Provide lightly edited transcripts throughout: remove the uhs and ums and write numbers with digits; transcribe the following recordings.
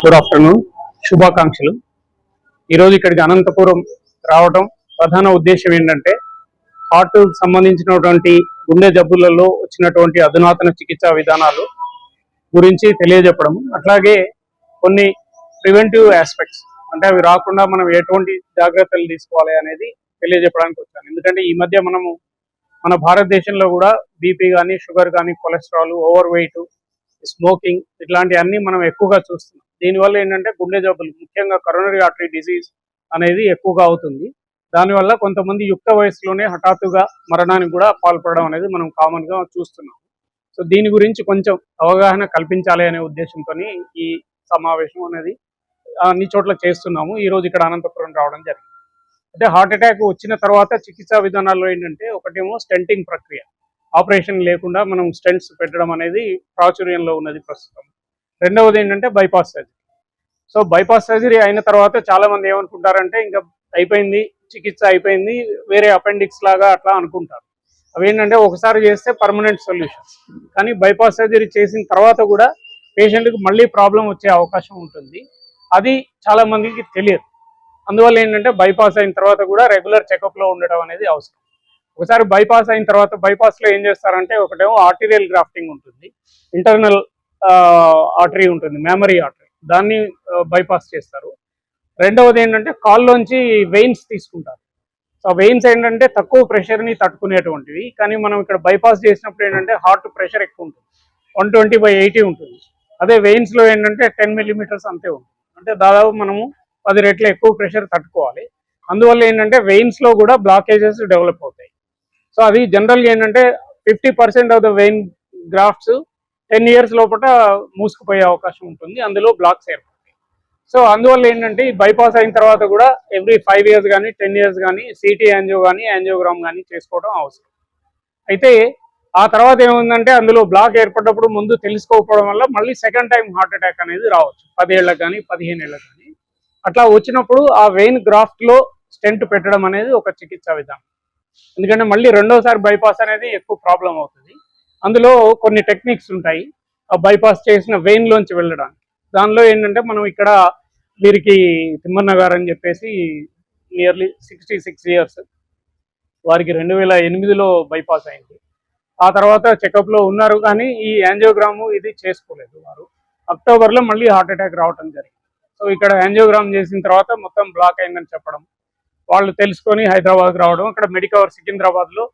Good afternoon, శుభాకాంక్షలు. ఈరోజు ఇక్కడికి అనంతపురం రావడం ప్రధాన ఉద్దేశం ఏంటంటే హార్ట్ సంబంధించినటువంటి గుండె జబ్బులలో వచ్చినటువంటి అధునాతన చికిత్సా విధానాలు గురించి తెలియజెప్పడం, అట్లాగే కొన్ని ప్రివెంటివ్ ఆస్పెక్ట్స్ అంటే అవి రాకుండా మనం ఎటువంటి జాగ్రత్తలు తీసుకోవాలి అనేది తెలియజెప్పడానికి వచ్చాను. ఎందుకంటే ఈ మధ్య మన భారతదేశంలో కూడా బీపీ కానీ, షుగర్ కానీ, కొలెస్ట్రాల్, ఓవర్ వెయిట్, స్మోకింగ్ ఇట్లాంటివన్నీ మనం ఎక్కువగా చూస్తున్నాం. దీనివల్ల ఏంటంటే గుండె జబ్బులు, ముఖ్యంగా కరోనరీ ఆర్టరీ డిసీజ్ అనేది ఎక్కువగా అవుతుంది. దానివల్ల కొంతమంది యుక్త వయసులోనే హఠాత్తుగా మరణానికి కూడా పాల్పడడం అనేది మనం కామన్గా చూస్తున్నాం. సో దీని గురించి కొంచెం అవగాహన కల్పించాలి అనే ఉద్దేశంతో ఈ సమావేశం అనేది అన్ని చోట్ల చేస్తున్నాము. ఈరోజు ఇక్కడ అనంతపురం రావడం జరిగింది. అంటే హార్ట్ అటాక్ వచ్చిన తర్వాత చికిత్సా విధానాల్లో ఏంటంటే ఒకటేమో స్టెంటింగ్ ప్రక్రియ, ఆపరేషన్ లేకుండా మనం స్టెంట్స్ పెట్టడం అనేది ప్రాచుర్యంలో ఉన్నది ప్రస్తుతం. రెండవది ఏంటంటే bypass surgery. So bypass surgery అయిన తర్వాత చాలామంది ఏమనుకుంటారంటే ఇంకా అయిపోయింది, చికిత్స అయిపోయింది, వేరే అపెండిక్స్ లాగా అట్లా అనుకుంటారు. అవేంటంటే ఒకసారి చేస్తే పర్మనెంట్ సొల్యూషన్. కానీ బైపాస్ సర్జరీ చేసిన తర్వాత కూడా పేషెంట్కి మళ్ళీ ప్రాబ్లం వచ్చే అవకాశం ఉంటుంది. అది చాలామందికి తెలియదు. అందువల్ల ఏంటంటే బైపాస్ అయిన తర్వాత కూడా రెగ్యులర్ చెకప్లో ఉండడం అనేది అవసరం. ఒకసారి బైపాస్ అయిన తర్వాత బైపాస్లో ఏం చేస్తారంటే ఒకటేమో ఆర్టీరియల్ గ్రాఫ్టింగ్ ఉంటుంది, ఇంటర్నల్ ఆర్టరీ ఉంటుంది, మెమరీ ఆర్టరీ, దాన్ని బైపాస్ చేస్తారు. రెండవది ఏంటంటే కాల్లోంచి వెయిన్స్ తీసుకుంటారు. సో వెయిన్స్ ఏంటంటే తక్కువ ప్రెషర్ని తట్టుకునేటువంటివి. కానీ మనం ఇక్కడ బైపాస్ చేసినప్పుడు ఏంటంటే హార్ట్ ప్రెషర్ ఎక్కువ ఉంటుంది, 120/80 ఉంటుంది. అదే వెయిన్స్లో ఏంటంటే 10 millimeters అంతే ఉంటుంది. అంటే దాదాపు మనము 10 రెట్లు ఎక్కువ ప్రెషర్ తట్టుకోవాలి. అందువల్ల ఏంటంటే వెయిన్స్లో కూడా బ్లాకేజెస్ డెవలప్ అవుతాయి. సో అది జనరల్గా ఏంటంటే 50% of the vein grafts 10 years లోపల మూసుకుపోయే అవకాశం ఉంటుంది, అందులో బ్లాక్స్ ఏర్పడతాయి. సో అందువల్ల ఏంటంటే ఈ బైపాస్ అయిన తర్వాత కూడా ఎవ్రీ 5 years కానీ 10 years కానీ సిటీ యాంజియో కానీ యాంజియోగ్రామ్ కానీ చేసుకోవడం అవసరం. అయితే ఆ తర్వాత ఏముందంటే అందులో బ్లాక్ ఏర్పడినప్పుడు ముందు తెలుసుకోకపోవడం వల్ల మళ్ళీ సెకండ్ టైం హార్ట్ అటాక్ అనేది రావచ్చు, 10 ఏళ్ళకి కానీ 15 ఏళ్ళకి కానీ. అట్లా వచ్చినప్పుడు ఆ వెయిన్ గ్రాఫ్ట్లో స్టెంట్ పెట్టడం అనేది ఒక చికిత్సా విధానం. ఎందుకంటే మళ్ళీ రెండోసారి బైపాస్ అనేది ఎక్కువ ప్రాబ్లం అవుతుంది. అందులో కొన్ని టెక్నిక్స్ ఉంటాయి ఆ బైపాస్ చేసిన వెయిన్లోంచి వెళ్ళడానికి. దానిలో ఏంటంటే మనం ఇక్కడ వీరికి తిమ్మన్న గారు అని చెప్పేసి నియర్లీ 66 years, వారికి 2008లో బైపాస్ అయింది. ఆ తర్వాత చెకప్లో ఉన్నారు కానీ ఈ యాంజియోగ్రాము ఇది చేసుకోలేదు. వారు అక్టోబర్లో మళ్ళీ హార్ట్ అటాక్ రావడం జరిగింది. సో ఇక్కడ యాంజియోగ్రామ్ చేసిన తర్వాత మొత్తం బ్లాక్ అయిందని చెప్పడం, వాళ్ళు తెలుసుకొని హైదరాబాద్కి రావడం, అక్కడ మెడికవర్ సికింద్రాబాద్లో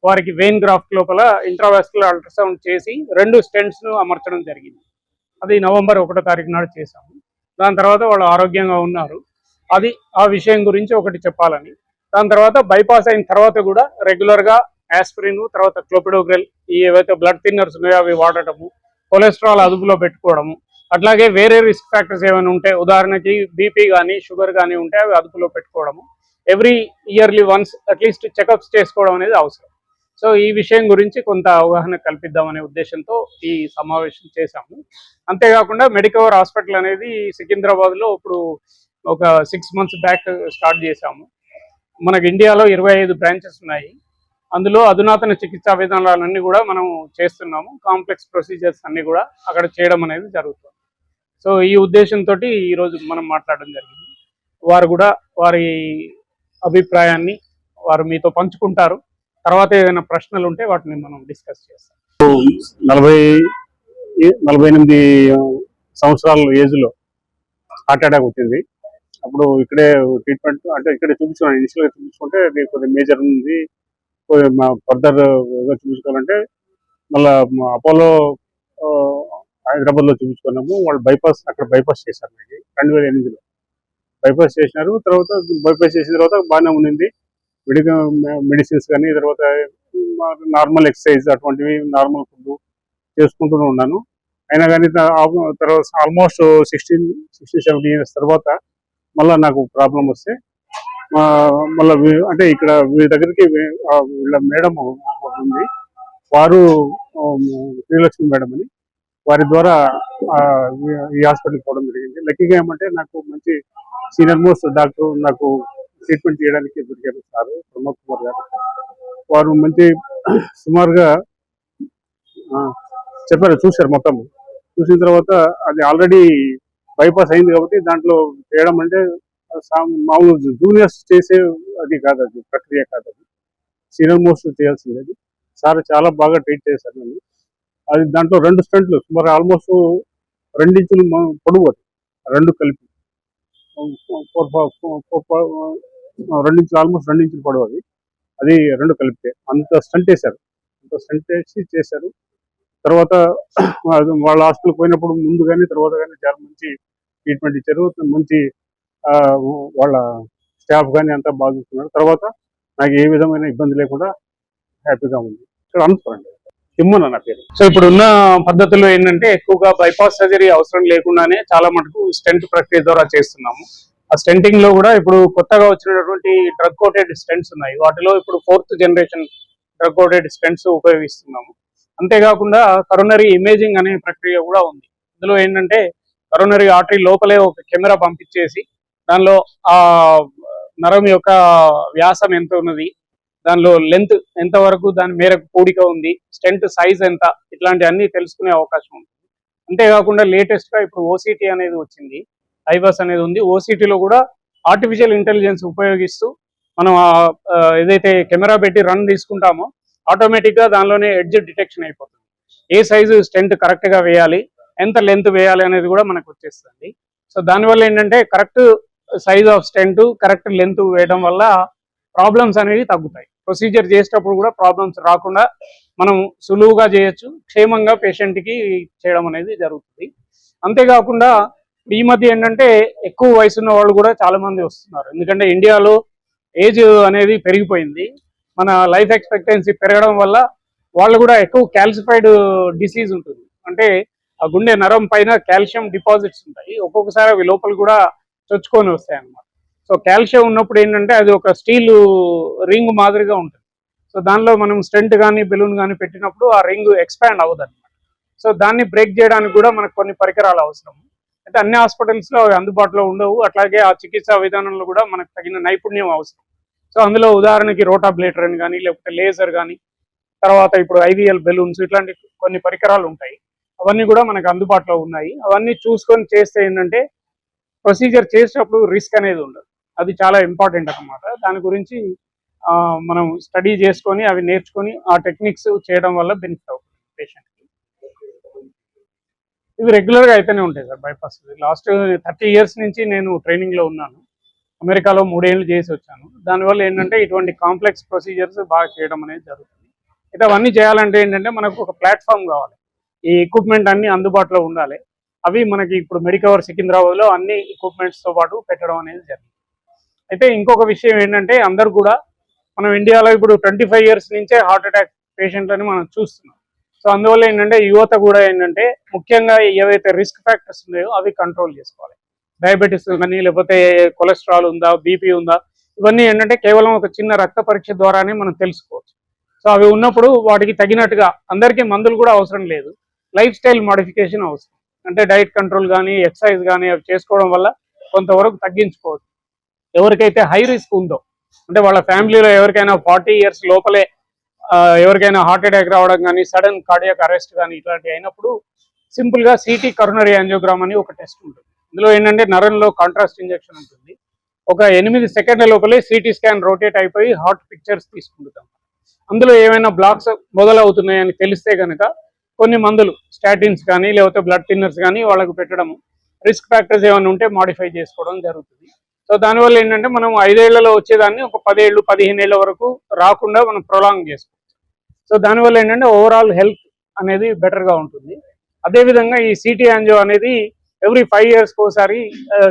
వారికి వెయిన్ గ్రాఫ్ట్ లోపల ఇంట్రావాస్కులర్ అల్ట్రాసౌండ్ చేసి 2 స్టెంట్స్ను అమర్చడం జరిగింది. అది నవంబర్ 1వ తారీఖు నాడు చేశాము. దాని తర్వాత వాళ్ళు ఆరోగ్యంగా ఉన్నారు. అది ఆ విషయం గురించి ఒకటి చెప్పాలని. దాని తర్వాత బైపాస్ అయిన తర్వాత కూడా రెగ్యులర్గా యాస్పిరిన్, తర్వాత క్లోపిడోగ్రెల్, ఈ ఏవైతే బ్లడ్ థిన్నర్స్ ఉన్నాయో అవి వాడటము, కొలెస్ట్రాల్ అదుపులో పెట్టుకోవడము, అట్లాగే వేరే రిస్క్ ఫ్యాక్టర్స్ ఏమైనా ఉంటే, ఉదాహరణకి బీపీ కానీ షుగర్ కానీ ఉంటే అవి అదుపులో పెట్టుకోవడము, every yearly once at least checkups చేసుకోవడం అనేది అవసరం. సో ఈ విషయం గురించి కొంత అవగాహన కల్పిద్దామనే ఉద్దేశంతో ఈ సమావేశం చేశాము. అంతేకాకుండా మెడికవర్ హాస్పిటల్ అనేది సికింద్రాబాద్లో ఇప్పుడు ఒక 6 months బ్యాక్ స్టార్ట్ చేశాము. మనకి ఇండియాలో 25 బ్రాంచెస్ ఉన్నాయి. అందులో అధునాతన చికిత్సా విధానాలన్నీ కూడా మనం చేస్తున్నాము. కాంప్లెక్స్ ప్రొసీజర్స్ అన్నీ కూడా అక్కడ చేయడం అనేది జరుగుతుంది. సో ఈ ఉద్దేశంతో ఈరోజు మనం మాట్లాడడం జరిగింది. వారు కూడా వారి అభిప్రాయాన్ని వారు మీతో పంచుకుంటారు. తర్వాత ఏదైనా ప్రశ్నలు ఉంటే వాటిని మనం డిస్కస్ చేస్తాం. 48 సంవత్సరాల ఏజ్లో హార్ట్ అటాక్ వచ్చింది. అప్పుడు ఇక్కడే ట్రీట్మెంట్ అంటే ఇక్కడే చూపించుకున్నాను. ఇనిషియల్గా చూపించుకుంటే కొద్దిగా మేజర్ ఉంది, ఫర్దర్గా చూపించుకోవాలంటే మళ్ళీ అపోలో హైదరాబాద్లో చూపించుకున్నాము. వాళ్ళు అక్కడ బైపాస్ చేశారు. నాకు 2008లో బైపాస్ చేసినారు. తర్వాత బైపాస్ చేసిన తర్వాత బాగానే ఉండింది. మెడిసిన్స్ కానీ, తర్వాత నార్మల్ ఎక్సర్సైజ్ అటువంటివి, నార్మల్ ఫుడ్ చేసుకుంటూనే ఉన్నాను. అయినా కానీ తర్వాత ఆల్మోస్ట్ 16-17 years తర్వాత మళ్ళీ నాకు ప్రాబ్లం వస్తే మళ్ళీ అంటే ఇక్కడ వీళ్ళ దగ్గరికి వీళ్ళ మేడం ఉంది, వారు శ్రీలక్ష్మి మేడం అని, వారి ద్వారా ఈ హాస్పిటల్కి పోవడం జరిగింది. లక్కీగా ఏమంటే నాకు మంచి సీనియర్ మోస్ట్ డాక్టర్ నాకు ట్రీట్మెంట్ చేయడానికి దొరికారు, సార్ ప్రమోద్ కుమార్ గారు. వారు మంచి సుమారుగా చెప్పారు, చూశారు. మొత్తం చూసిన తర్వాత అది ఆల్రెడీ బైపాస్ అయింది కాబట్టి దాంట్లో చేయడం అంటే మామూలు జూనియర్స్ చేసే అది కాదు, అది ప్రక్రియ కాదు, అది సీనియర్ మోస్ట్ చేయాల్సింది. అది సార్ చాలా బాగా ట్రీట్ చేశారు నన్ను. అది దాంట్లో 2 స్టంట్లు సుమారు ఆల్మోస్ట్ 2 ఇంచులు పొడవు, అది 2 కలిపి 2 ఇంచులు, ఆల్మోస్ట్ 2 ఇంచులు పొడవు. అది 2 కలిపితే అంత స్టంట్ వేశారు, అంత స్టంట్ వేసి చేశారు. తర్వాత వాళ్ళ హాస్పిటల్కి పోయినప్పుడు ముందు కానీ తర్వాత కానీ చాలా మంచి ట్రీట్మెంట్ ఇచ్చారు. మంచి వాళ్ళ స్టాఫ్ కానీ అంతా బాగా చూస్తున్నారు. తర్వాత నాకు ఏ విధమైన ఇబ్బంది లేకుండా హ్యాపీగా ఉంది. ఇక్కడ అనుకోండి తిమ్మన నా పేరు. సో ఇప్పుడు ఉన్న పద్ధతుల్లో ఏంటంటే ఎక్కువగా బైపాస్ సర్జరీ అవసరం లేకుండానే చాలా మటుకు స్టెంట్ ప్రక్రియ ద్వారా చేస్తున్నాము. ఆ స్టెంటింగ్ లో కూడా ఇప్పుడు కొత్తగా వచ్చినటువంటి డ్రగ్ కోటెడ్ స్టెంట్స్ ఉన్నాయి. వాటిలో ఇప్పుడు 4th generation drug coated stents ఉపయోగిస్తున్నాము. అంతేకాకుండా కరోనరీ ఇమేజింగ్ అనే ప్రక్రియ కూడా ఉంది. ఇందులో ఏంటంటే కరోనరీ ఆర్టరీ లోపలే ఒక కెమెరా పంపించేసి దానిలో ఆ నరం యొక్క వ్యాసం ఎంత ఉన్నది, దానిలో లెంత్ ఎంత వరకు దాని మేరకు కూడిక ఉంది, స్టెంట్ సైజ్ ఎంత, ఇట్లాంటి అన్ని తెలుసుకునే అవకాశం ఉంది. అంతేకాకుండా లేటెస్ట్ గా ఇప్పుడు ఓసిటీ అనేది వచ్చింది, ఐవాస్ అనేది ఉంది. ఓసిటీలో కూడా ఆర్టిఫిషియల్ ఇంటెలిజెన్స్ ఉపయోగిస్తూ మనం ఏదైతే కెమెరా పెట్టి రన్ తీసుకుంటామో ఆటోమేటిక్ గా దానిలోనే ఎడ్జ్ డిటెక్షన్ అయిపోతుంది. ఏ సైజు స్టెంట్ కరెక్ట్ గా వేయాలి, ఎంత లెంత్ వేయాలి అనేది కూడా మనకు వచ్చేస్తుంది. సో దానివల్ల ఏంటంటే correct size of stent, correct length వేయడం వల్ల ప్రాబ్లమ్స్ అనేవి తగ్గుతాయి. ప్రొసీజర్ చేసేటప్పుడు కూడా ప్రాబ్లమ్స్ రాకుండా మనం సులువుగా చేయొచ్చు, క్షేమంగా పేషెంట్కి చేయడం అనేది జరుగుతుంది. అంతేకాకుండా ఈ మధ్య ఏంటంటే ఎక్కువ వయసు ఉన్న వాళ్ళు కూడా చాలా మంది వస్తున్నారు. ఎందుకంటే ఇండియాలో ఏజ్ అనేది పెరిగిపోయింది. మన లైఫ్ ఎక్స్పెక్టెన్సీ పెరగడం వల్ల వాళ్ళు కూడా ఎక్కువ క్యాల్సిఫైడ్ డిసీజ్ ఉంటుంది. అంటే ఆ గుండె నరం పైన కాల్షియం డిపాజిట్స్ ఉంటాయి. ఒక్కొక్కసారి అవి లోపల కూడా చొచ్చుకొని వస్తాయి అన్నమాట. సో కాల్షియం ఉన్నప్పుడు ఏంటంటే అది ఒక స్టీల్ రింగ్ మాదిరిగా ఉంటుంది. సో దానిలో మనం స్టెంట్ కానీ బెలూన్ కానీ పెట్టినప్పుడు ఆ రింగ్ ఎక్స్పాండ్ అవ్వదు అనమాట. సో దాన్ని బ్రేక్ చేయడానికి కూడా మనకు కొన్ని పరికరాలు అవసరం. అయితే అన్ని హాస్పిటల్స్లో అవి అందుబాటులో ఉండవు. అట్లాగే ఆ చికిత్సా విధానంలో కూడా మనకు తగిన నైపుణ్యం అవసరం. సో అందులో ఉదాహరణకి రోటాబ్లేటర్ అని కానీ, లేకపోతే లేజర్ కానీ, తర్వాత ఇప్పుడు ఐవీఎల్ బెలూన్స్, ఇట్లాంటి కొన్ని పరికరాలు ఉంటాయి. అవన్నీ కూడా మనకు అందుబాటులో ఉన్నాయి. అవన్నీ చూసుకొని చేస్తే ఏంటంటే ప్రొసీజర్ చేసేటప్పుడు రిస్క్ అనేది ఉండదు. అది చాలా ఇంపార్టెంట్ అన్నమాట. దాని గురించి మనం స్టడీ చేసుకొని అవి నేర్చుకొని ఆ టెక్నిక్స్ చేయడం వల్ల బెనిఫిట్ అవుతుంది పేషెంట్కి. ఇవి రెగ్యులర్గా అయితేనే ఉంటాయి సార్ బైపాస్. లాస్ట్ 30 years నుంచి నేను ట్రైనింగ్లో ఉన్నాను. అమెరికాలో 3 ఏళ్ళు చేసి వచ్చాను. దానివల్ల ఏంటంటే ఇటువంటి కాంప్లెక్స్ ప్రొసీజర్స్ బాగా చేయడం అనేది జరుగుతుంది. అయితే అవన్నీ చేయాలంటే ఏంటంటే మనకు ఒక ప్లాట్ఫామ్ కావాలి. ఈ ఎక్విప్మెంట్ అన్నీ అందుబాటులో ఉండాలి. అవి మనకి ఇప్పుడు మెడికవర్ సికింద్రాబాద్లో అన్ని ఎక్విప్మెంట్స్తో పాటు పెట్టడం అనేది జరిగింది. అయితే ఇంకొక విషయం ఏంటంటే అందరు కూడా మనం ఇండియాలో ఇప్పుడు 25 years నుంచే హార్ట్ అటాక్ పేషెంట్లని మనం చూస్తున్నాం. సో అందువల్ల ఏంటంటే యువత కూడా ఏంటంటే ముఖ్యంగా ఏవైతే రిస్క్ ఫ్యాక్టర్స్ ఉన్నాయో అవి కంట్రోల్ చేసుకోవాలి. డయాబెటీస్ కానీ, లేకపోతే కొలెస్ట్రాల్ ఉందా, బీపీ ఉందా, ఇవన్నీ ఏంటంటే కేవలం ఒక చిన్న రక్త పరీక్ష ద్వారానే మనం తెలుసుకోవచ్చు. సో అవి ఉన్నప్పుడు వాటికి తగినట్టుగా అందరికీ మందులు కూడా అవసరం లేదు, లైఫ్ స్టైల్ మోడిఫికేషన్ అవసరం. అంటే డైట్ కంట్రోల్ కానీ, ఎక్సర్సైజ్ కానీ అవి చేసుకోవడం వల్ల కొంతవరకు తగ్గించుకోవచ్చు. ఎవరికైతే హై రిస్క్ ఉందో, అంటే వాళ్ళ ఫ్యామిలీలో ఎవరికైనా 40 years లోపలే ఎవరికైనా హార్ట్ అటాక్ రావడం కానీ, సడన్ కార్డియాక్ అరెస్ట్ కానీ ఇట్లాంటివి అయినప్పుడు సింపుల్గా సిటీ కరోనరీ యాంజియోగ్రామ్ అని ఒక టెస్ట్ ఉంటుంది. ఇందులో ఏంటంటే నరంలో కాంట్రాస్ట్ ఇంజెక్షన్ ఉంటుంది. ఒక 8 సెకండ్ల లోపలే సిటీ స్కాన్ రొటేట్ అయిపోయి హార్ట్ పిక్చర్స్ తీసుకుంటాం. అందులో ఏమైనా బ్లాక్స్ మొదలవుతున్నాయని తెలిస్తే కనుక కొన్ని మందులు, స్టాటిన్స్ కానీ లేకపోతే బ్లడ్ థిన్నర్స్ కానీ వాళ్ళకు పెట్టడము, రిస్క్ ఫ్యాక్టర్స్ ఏమైనా ఉంటే మాడిఫై చేసుకోవడం జరుగుతుంది. సో దానివల్ల ఏంటంటే మనం 5 ఏళ్లలో వచ్చేదాన్ని ఒక 10 ఏళ్ళు 15 ఏళ్ల వరకు రాకుండా మనం ప్రొలాంగ్ చేసుకోవచ్చు. సో దానివల్ల ఏంటంటే ఓవరాల్ హెల్త్ అనేది బెటర్గా ఉంటుంది. అదేవిధంగా ఈ సిటీ యాంజియో అనేది ఎవ్రీ 5 yearsకి ఒకసారి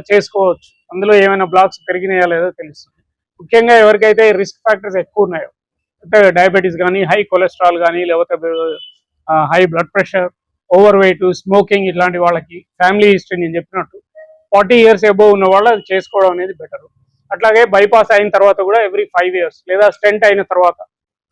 చేసుకోవచ్చు. అందులో ఏమైనా బ్లాక్స్ పెరిగినాయా లేదో తెలుస్తుంది. ముఖ్యంగా ఎవరికైతే రిస్క్ ఫ్యాక్టర్స్ ఎక్కువ ఉన్నాయో, అంటే డయాబెటీస్ కానీ, హై కొలెస్ట్రాల్ కానీ, లేకపోతే high blood pressure, over weight, smoking, ఇట్లాంటి వాళ్ళకి ఫ్యామిలీ హిస్టరీ నేను చెప్పినట్టు 40 years అబోవ్ ఉన్న వాళ్ళు అది చేసుకోవడం అనేది బెటర్. అట్లాగే బైపాస్ అయిన తర్వాత కూడా ఎవ్రీ 5 years లేదా స్టెంట్ అయిన తర్వాత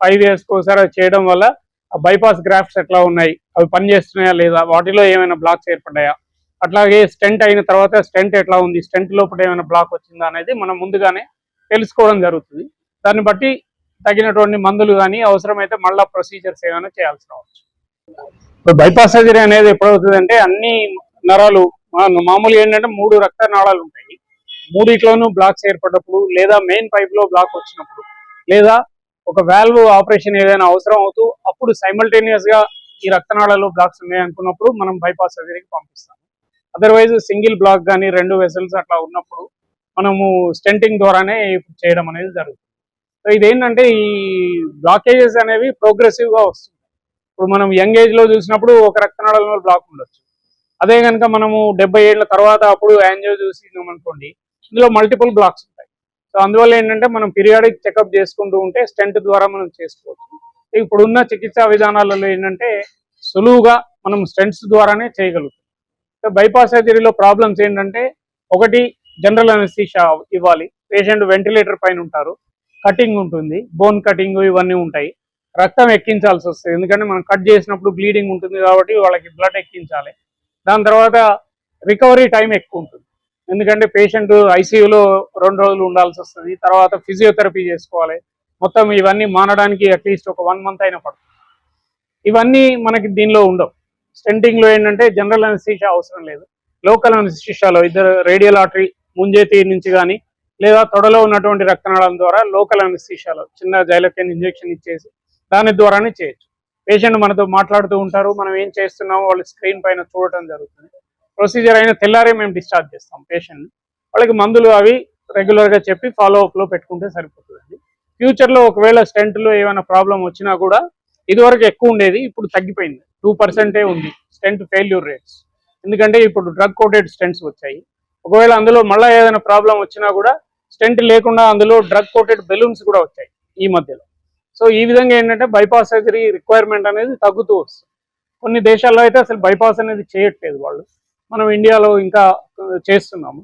5 yearsకి ఒకసారి అది చేయడం వల్ల ఆ బైపాస్ గ్రాఫ్ట్స్ ఎట్లా ఉన్నాయి, అవి పనిచేస్తున్నాయా లేదా, వాటిలో ఏమైనా బ్లాక్స్ ఏర్పడ్డాయా, అట్లాగే స్టెంట్ అయిన తర్వాత స్టెంట్ ఎట్లా ఉంది, స్టెంట్ లోపల ఏమైనా బ్లాక్ వచ్చిందా అనేది మనం ముందుగానే తెలుసుకోవడం జరుగుతుంది. దాన్ని బట్టి తగినటువంటి మందులు కానీ అవసరమైతే మళ్ళీ ప్రొసీజర్స్ ఏమైనా చేయాల్సి రావచ్చు. ఇప్పుడు బైపాస్ సర్జరీ అనేది ఎప్పుడవుతుంది అంటే అన్ని నరాలు మామూలుగా ఏంటంటే 3 రక్తనాళాలు ఉంటాయి. మూడిట్లోనూ బ్లాక్స్ ఏర్పడినప్పుడు, లేదా మెయిన్ పైప్ లో బ్లాక్ వచ్చినప్పుడు, లేదా ఒక వాల్వ్ ఆపరేషన్ ఏదైనా అవసరం అవుతూ అప్పుడు సైమల్టేనియస్ గా ఈ రక్తనాళాలు బ్లాక్స్ ఉన్నాయి అనుకున్నప్పుడు మనం బైపాస్ సర్జరీకి పంపిస్తాం. అదర్వైజ్ సింగిల్ బ్లాక్ కానీ 2 వెసల్స్ అట్లా ఉన్నప్పుడు మనము స్టెంటింగ్ ద్వారానే చేయడం అనేది జరుగుతుంది. సో ఇదేంటంటే ఈ బ్లాకేజెస్ అనేవి ప్రోగ్రెసివ్ గా వస్తుంది. ఇప్పుడు మనం యంగ్ ఏజ్ లో చూసినప్పుడు ఒక రక్తనాళంలో బ్లాక్ ఉండొచ్చు. అదే కనుక మనము 70 ఏళ్ల తర్వాత అప్పుడు యాంజియో చూసినాం అనుకోండి, ఇందులో మల్టిపుల్ బ్లాక్స్ ఉంటాయి. సో అందువల్ల ఏంటంటే మనం పీరియాడిక్ చెకప్ చేసుకుంటూ ఉంటే స్టెంట్ ద్వారా మనం చేసుకోవచ్చు. ఇప్పుడున్న చికిత్సా విధానాలలో ఏంటంటే సులువుగా మనం స్టెంట్స్ ద్వారానే చేయగలుగుతాం. సో బైపాస్ సర్జరీలో ప్రాబ్లమ్స్ ఏంటంటే, ఒకటి జనరల్ అనెస్థీషియా ఇవ్వాలి, పేషెంట్ వెంటిలేటర్ పైన ఉంటారు, కటింగ్ ఉంటుంది, బోన్ కటింగ్ ఇవన్నీ ఉంటాయి, రక్తం ఎక్కించాల్సి వస్తుంది, ఎందుకంటే మనం కట్ చేసినప్పుడు బ్లీడింగ్ ఉంటుంది కాబట్టి వాళ్ళకి బ్లడ్ ఎక్కించాలి. దాని తర్వాత రికవరీ టైం ఎక్కువ ఉంటుంది, ఎందుకంటే పేషెంట్ ఐసీయూలో 2 రోజులు ఉండాల్సి వస్తుంది, తర్వాత ఫిజియోథెరపీ చేసుకోవాలి, మొత్తం ఇవన్నీ మానడానికి అట్లీస్ట్ ఒక 1 మంత్ అయినా పడుతుంది. ఇవన్నీ మనకి దీనిలో ఉండవు. స్టెంటింగ్ లో ఏంటంటే జనరల్ అనెస్థీషియా అవసరం లేదు. లోకల్ అనెస్థీషియాలో ఇద్దరు రేడియల్ ఆర్టరీ ముంజేతి నుంచి కానీ లేదా తొడలో ఉన్నటువంటి రక్తనాళం ద్వారా లోకల్ అనెస్థీషియాలో చిన్న జైలకెన్ ఇంజెక్షన్ ఇచ్చేసి దాని ద్వారానే చేయొచ్చు. పేషెంట్ మనతో మాట్లాడుతూ ఉంటారు, మనం ఏం చేస్తున్నామో వాళ్ళు స్క్రీన్ పైన చూడటం జరుగుతుంది. ప్రొసీజర్ అయిన తెల్లారే మేము డిశ్చార్జ్ చేస్తాం పేషెంట్. వాళ్ళకి మందులు అవి రెగ్యులర్గా చెప్పి ఫాలో అప్లో పెట్టుకుంటే సరిపోతుందండి. ఫ్యూచర్లో ఒకవేళ స్టెంట్లో ఏమైనా ప్రాబ్లం వచ్చినా కూడా, ఇదివరకు ఎక్కువ ఉండేది, ఇప్పుడు తగ్గిపోయింది, 2% ఉంది స్టెంట్ ఫెయిల్యూర్ రేట్స్. ఎందుకంటే ఇప్పుడు డ్రగ్ కోటెడ్ స్టెంట్స్ వచ్చాయి. ఒకవేళ అందులో మళ్ళీ ఏదైనా ప్రాబ్లం వచ్చినా కూడా స్టెంట్ లేకుండా అందులో డ్రగ్ కోటెడ్ బెలూన్స్ కూడా వచ్చాయి ఈ మధ్యలో. సో ఈ విధంగా ఏంటంటే బైపాస్ సర్జరీ రిక్వైర్మెంట్ అనేది తగ్గుతూ వస్తుంది. కొన్ని దేశాల్లో అయితే అసలు బైపాస్ అనేది చేయట్లేదు వాళ్ళు, మనం ఇండియాలో ఇంకా చేస్తున్నాము.